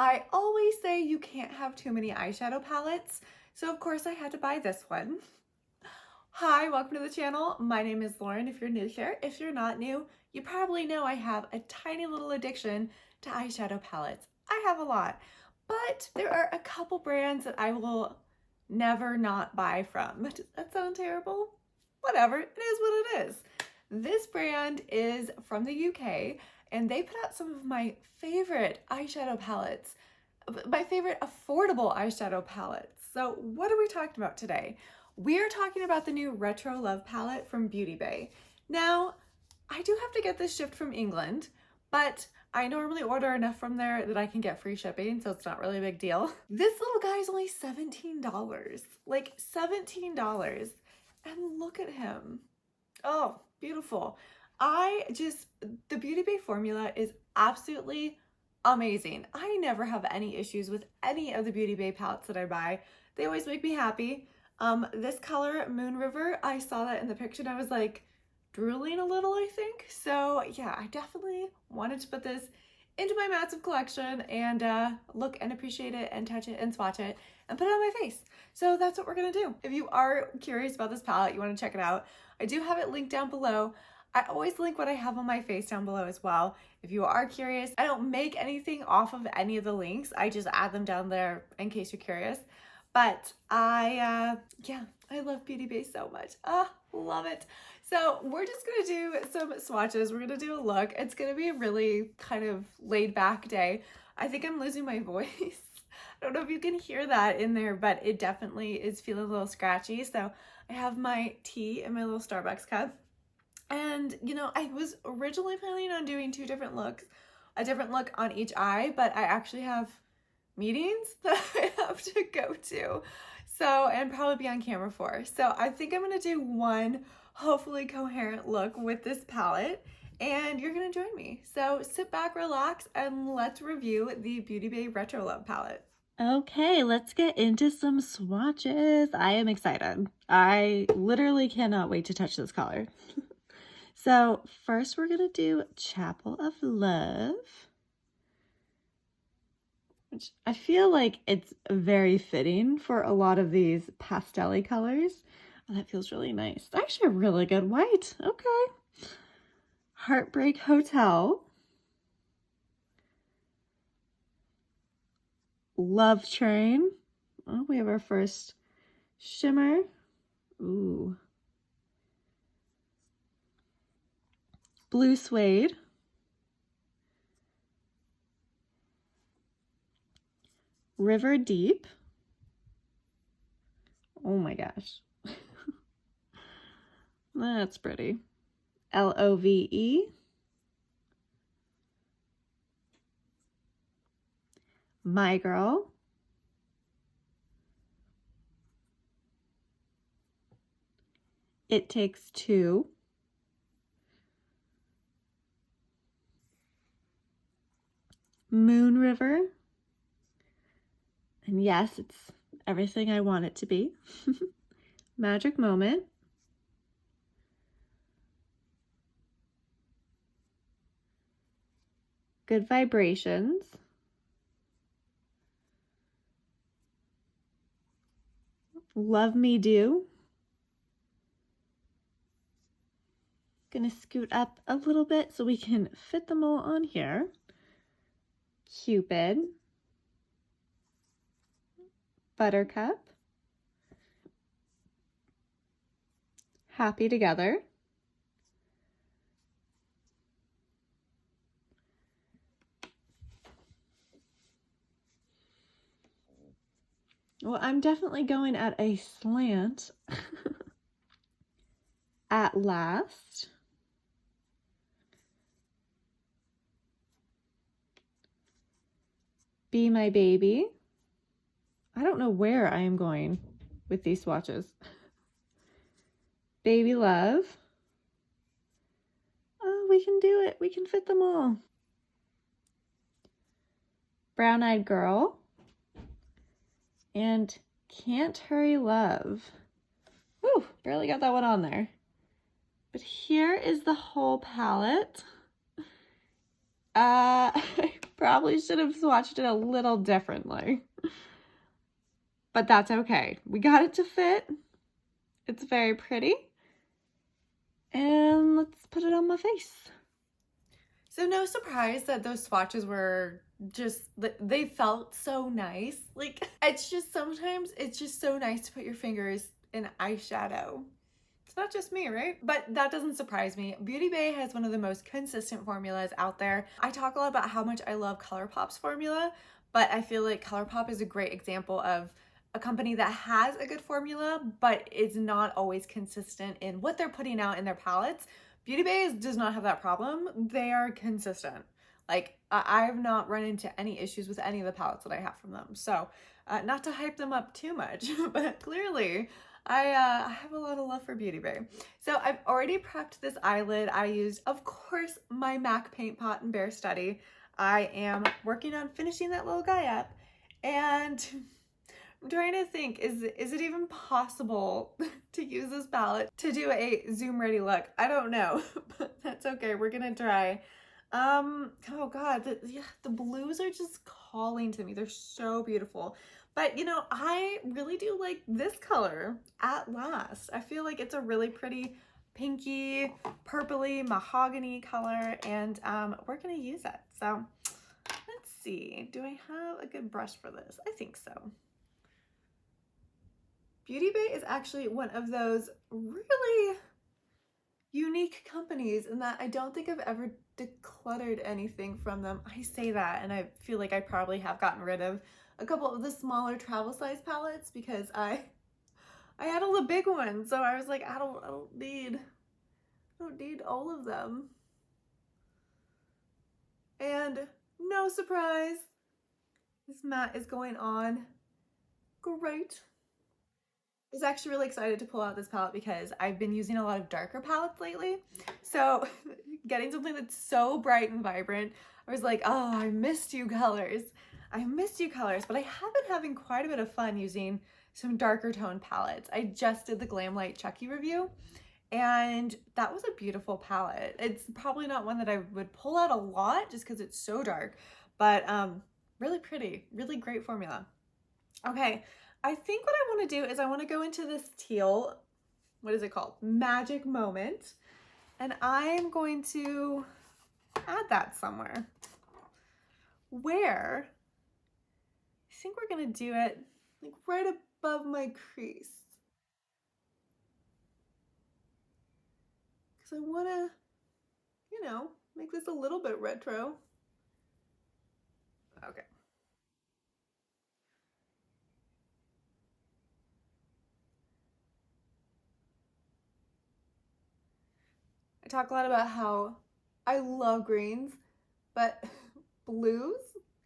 I always say you can't have too many eyeshadow palettes, so of course I had to buy this one. Hi, welcome to the channel. My name is Lauren if you're new here. If you're not new, you probably know I have a tiny little addiction to eyeshadow palettes. I have a lot, but there are a couple brands that I will never not buy from. Does that sound terrible? Whatever, it is what it is. This brand is from the UK and they put out some of my favorite eyeshadow palettes, my favorite affordable eyeshadow palettes. So what are we talking about today? We are talking about the new Retro Love palette from Beauty Bay. Now, I do have to get this shipped from England, but I normally order enough from there that I can get free shipping, so it's not really a big deal. This little guy is only $17, like $17. And look at him. Oh, beautiful. The Beauty Bay formula is absolutely amazing. I never have any issues with any of the Beauty Bay palettes that I buy. They always make me happy. This color, Moon River, I saw that in the picture and I was like drooling a little, I think. So yeah, I definitely wanted to put this into my massive collection and look and appreciate it and touch it and swatch it and put it on my face. So that's what we're gonna do. If you are curious about this palette, you wanna check it out, I do have it linked down below. I always link what I have on my face down below as well. If you are curious, I don't make anything off of any of the links. I just add them down there in case you're curious. But I love Beauty Bay so much. Love it. So we're just gonna do some swatches. We're gonna do a look. It's gonna be a really kind of laid back day. I think I'm losing my voice. I don't know if you can hear that in there, but it definitely is feeling a little scratchy. So I have my tea in my little Starbucks cup. And you know, I was originally planning on doing two different looks, a different look on each eye, but I actually have meetings that I have to go to, so, and probably be on camera for. So I think I'm gonna do one hopefully coherent look with this palette and you're gonna join me. So sit back, relax, and let's review the Beauty Bay Retro Love palette. Okay, let's get into some swatches. I am excited. I literally cannot wait to touch this color. So first we're gonna do Chapel of Love, which I feel like it's very fitting for a lot of these pastel-y colors. Oh, that feels really nice. It's actually a really good white. Okay. Heartbreak Hotel. Love Train. Oh, we have our first shimmer. Ooh. Blue Suede. River Deep. Oh my gosh. That's pretty. LOVE. My Girl. It Takes Two. Moon River. And yes, it's everything I want it to be. Magic Moment. Good Vibrations. Love Me Do. Gonna scoot up a little bit so we can fit them all on here. Cupid. Buttercup. Happy Together. Well, I'm definitely going at a slant. At Last. Be My Baby. I don't know where I am going with these swatches. Baby Love. Oh, we can do it. We can fit them all. Brown Eyed Girl. And Can't Hurry Love. Whew, barely got that one on there. But here is the whole palette. I Probably should have swatched it a little differently. But that's okay. We got it to fit. It's very pretty. And let's put it on my face. So no surprise that those swatches were just, they felt so nice. Like, it's just sometimes it's just so nice to put your fingers in eyeshadow. It's not just me, right? But that doesn't surprise me. Beauty Bay has one of the most consistent formulas out there. I talk a lot about how much I love ColourPop's formula, but I feel like ColourPop is a great example of a company that has a good formula, but is not always consistent in what they're putting out in their palettes. Beauty Bay does not have that problem. They are consistent. Like, I've not run into any issues with any of the palettes that I have from them. So, not to hype them up too much, but clearly I have a lot of love for Beauty Bay. So I've already prepped this eyelid. I used, of course, my MAC paint pot and Bare Study. I am working on finishing that little guy up, and I'm trying to think, is it even possible to use this palette to do a zoom ready look? I don't know, but that's okay. We're gonna try. Oh God, the blues are just calling to me. They're so beautiful. But you know, I really do like this color at last. I feel like it's a really pretty pinky, purpley, mahogany color, and we're gonna use it. So let's see, do I have a good brush for this? I think so. Beauty Bay is actually one of those really unique companies in that I don't think I've ever decluttered anything from them. I say that and I feel like I probably have gotten rid of a couple of the smaller travel size palettes because I had all the big ones, so I was like, I don't need all of them. And no surprise, this matte is going on great. I was actually really excited to pull out this palette because I've been using a lot of darker palettes lately. So getting something that's so bright and vibrant, I was like, oh, I missed you colors. I missed you colors, but I have been having quite a bit of fun using some darker tone palettes. I just did the Glamlight Chucky review, and that was a beautiful palette. It's probably not one that I would pull out a lot just because it's so dark, but really pretty, really great formula. Okay. I think what I want to do is I want to go into this teal, what is it called? Magic Moment. And I'm going to add that somewhere. Where? I think we're going to do it like right above my crease. Because I want to, you know, make this a little bit retro. Okay. I talk a lot about how I love greens, but blues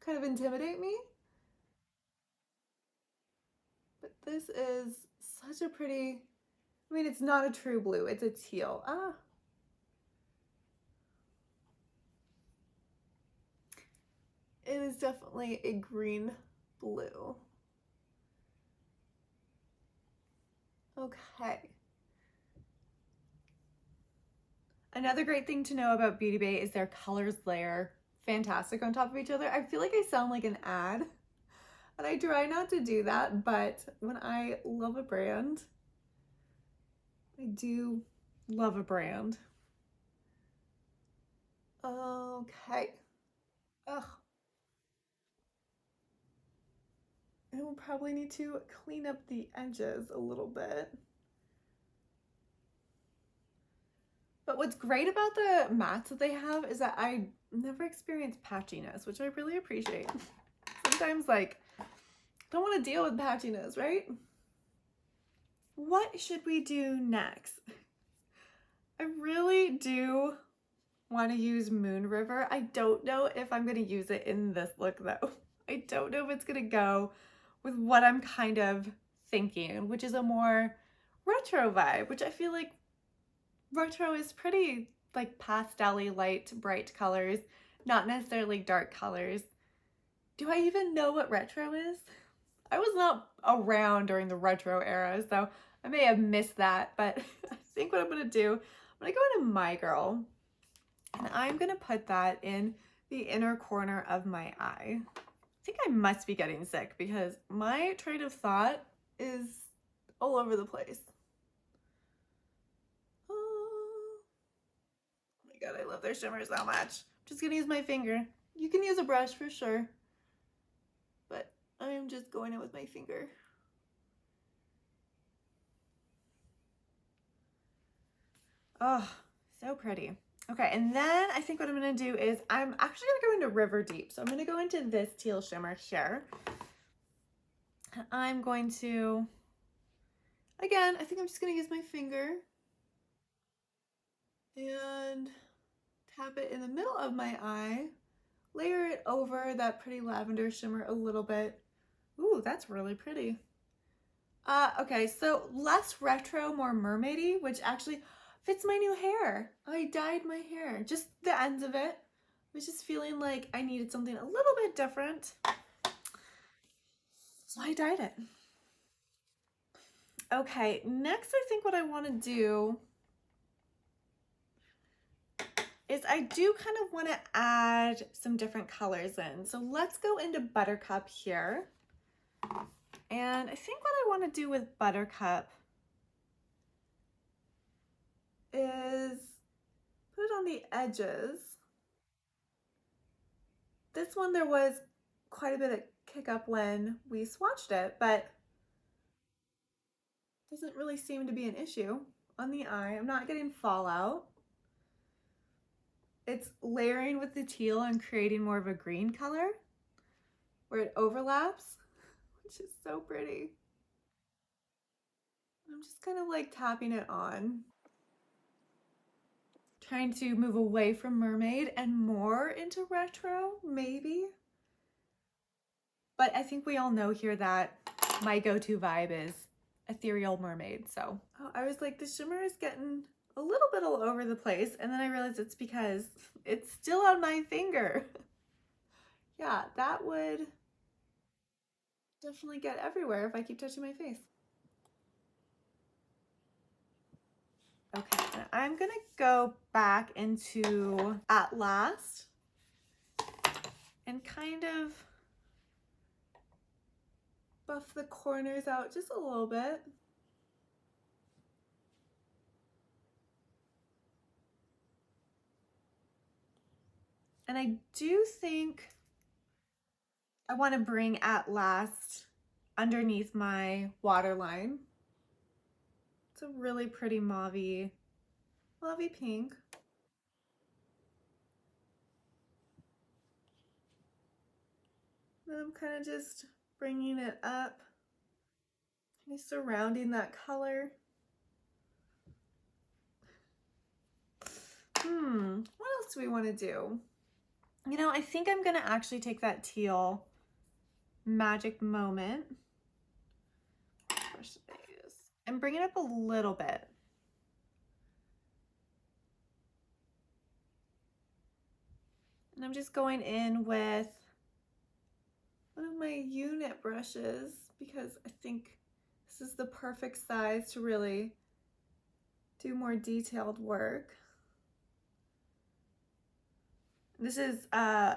kind of intimidate me. But this is such a pretty, I mean, it's not a true blue, it's a teal. It is definitely a green blue. Okay. Another great thing to know about Beauty Bay is their colors layer fantastic on top of each other. I feel like I sound like an ad, and I try not to do that, but when I love a brand, I do love a brand. Okay. Ugh. I will probably need to clean up the edges a little bit. But what's great about the mattes that they have is that I never experience patchiness, which I really appreciate. Sometimes, like, I don't want to deal with patchiness, right? What should we do next? I really do want to use Moon River. I don't know if I'm going to use it in this look, though. I don't know if it's going to go with what I'm kind of thinking, which is a more retro vibe, which I feel like retro is pretty like pastel-y, light, bright colors, not necessarily dark colors. Do I even know what retro is? I was not around during the retro era, so I may have missed that, but I think what I'm gonna do, I'm gonna go into My Girl, and I'm gonna put that in the inner corner of my eye. I think I must be getting sick because my train of thought is all over the place. Oh my god, I love their shimmers so much. I'm just gonna use my finger. You can use a brush for sure, but I am just going in with my finger. Oh, so pretty. Okay, and then I think what I'm gonna do is I'm actually gonna go into River Deep. So I'm gonna go into this teal shimmer here. I'm going to, again, I think I'm just gonna use my finger and tap it in the middle of my eye, layer it over that pretty lavender shimmer a little bit. Ooh, that's really pretty. Okay, so less retro, more mermaidy, which actually fits my new hair. I dyed my hair, just the ends of it. I was just feeling like I needed something a little bit different, so I dyed it. Okay, next I think what I want to do is I do kind of want to add some different colors in. So let's go into Buttercup here. And I think what I want to do with Buttercup is put it on the edges. This one there was quite a bit of kick up when we swatched it, but doesn't really seem to be an issue on the eye. I'm not getting fallout. It's layering with the teal and creating more of a green color where it overlaps, which is so pretty. I'm just kind of like tapping it on, trying to move away from mermaid and more into retro, maybe. But I think we all know here that my go-to vibe is ethereal mermaid. So I was like, the shimmer is getting a little bit all over the place, and then I realized it's because it's still on my finger. Yeah, that would definitely get everywhere if I keep touching my face. Okay, and I'm gonna go back into At Last and kind of buff the corners out just a little bit. And I do think I want to bring At Last underneath my waterline. It's a really pretty mauvey pink. And I'm kind of just bringing it up, kind of surrounding that color. What else do we want to do? You know, I think I'm gonna actually take that teal Magic Moment and bring it up a little bit. And I'm just going in with one of my unit brushes because I think this is the perfect size to really do more detailed work. This is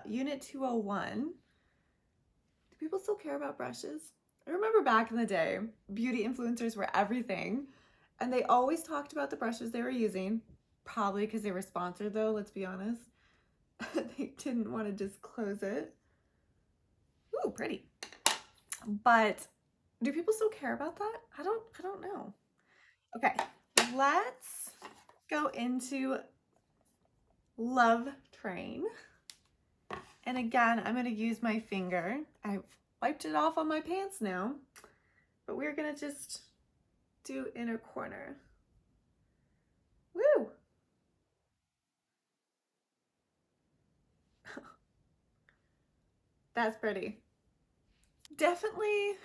unit 201. Do people still care about brushes? I remember back in the day, beauty influencers were everything, and they always talked about the brushes they were using, probably because they were sponsored though, let's be honest. They didn't want to disclose it. Ooh, pretty. But do people still care about that? I don't know. Okay, let's go into Love Train. And again, I'm gonna use my finger. I've wiped it off on my pants now, but we're gonna just do inner corner. Woo! That's pretty. Definitely,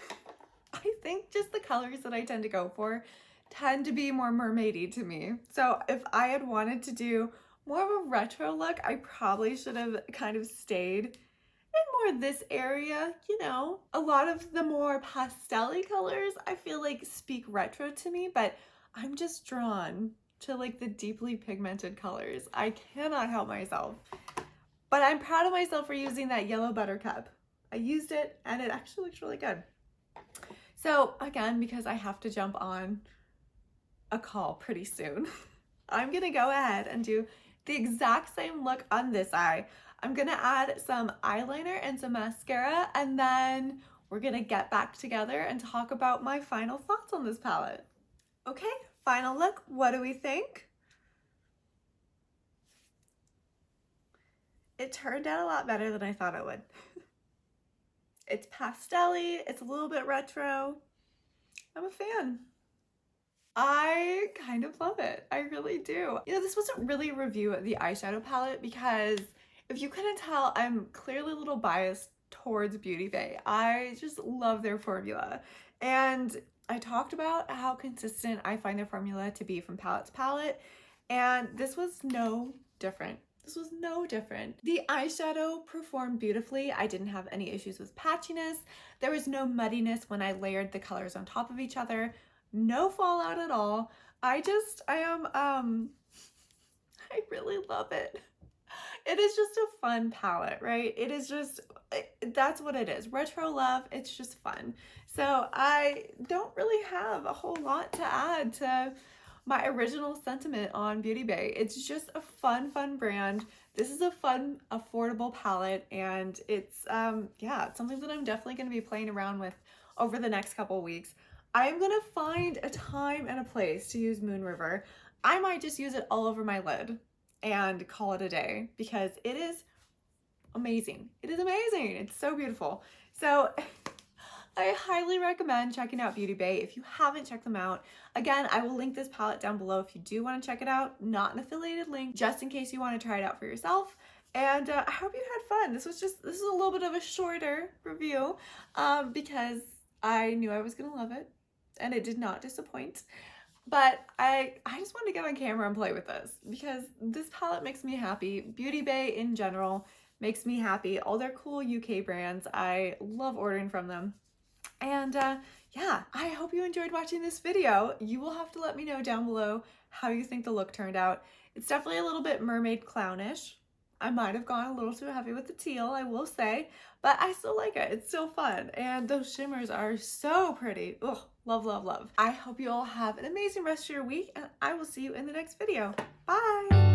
I think just the colors that I tend to go for tend to be more mermaidy to me. So if I had wanted to do more of a retro look, I probably should have kind of stayed in more this area, you know. A lot of the more pastel-y colors I feel like speak retro to me, but I'm just drawn to like the deeply pigmented colors. I cannot help myself. but I'm proud of myself for using that yellow buttercup. I used it and it actually looks really good. So again, because I have to jump on a call pretty soon, I'm gonna go ahead and do the exact same look on this eye. I'm gonna add some eyeliner and some mascara, and then we're gonna get back together and talk about my final thoughts on this palette. Okay, final look, what do we think? It turned out a lot better than I thought it would. It's pastel-y, it's a little bit retro. I'm a fan. I kind of love it. I really do. You know, this wasn't really a review of the eyeshadow palette because if you couldn't tell, I'm clearly a little biased towards Beauty Bay. I just love their formula. And I talked about how consistent I find their formula to be from palette to palette, and this was no different. This was no different. The eyeshadow performed beautifully. I didn't have any issues with patchiness. There was no muddiness when I layered the colors on top of each other. No fallout at all. I really love it. It is just a fun palette, right? It is just, that's what it is. Retro love, it's just fun. So I don't really have a whole lot to add to my original sentiment on Beauty Bay. It's just a fun brand. This is a fun, affordable palette, and it's, yeah, it's something that I'm definitely gonna be playing around with over the next couple weeks. I'm gonna find a time and a place to use Moon River. I might just use it all over my lid and call it a day because it is amazing. It is amazing. It's so beautiful. So I highly recommend checking out Beauty Bay if you haven't checked them out. Again, I will link this palette down below if you do want to check it out. Not an affiliated link, just in case you want to try it out for yourself. And I hope you had fun. This is a little bit of a shorter review because I knew I was gonna love it, and it did not disappoint. But I just wanted to get on camera and play with this because this palette makes me happy. Beauty Bay in general makes me happy. All their cool UK brands, I love ordering from them. And yeah, I hope you enjoyed watching this video. You will have to let me know down below how you think the look turned out. It's definitely a little bit mermaid clownish. I might have gone a little too heavy with the teal, I will say, but I still like it. It's still fun. And those shimmers are so pretty. Ugh, love, love, love. I hope you all have an amazing rest of your week, and I will see you in the next video. Bye.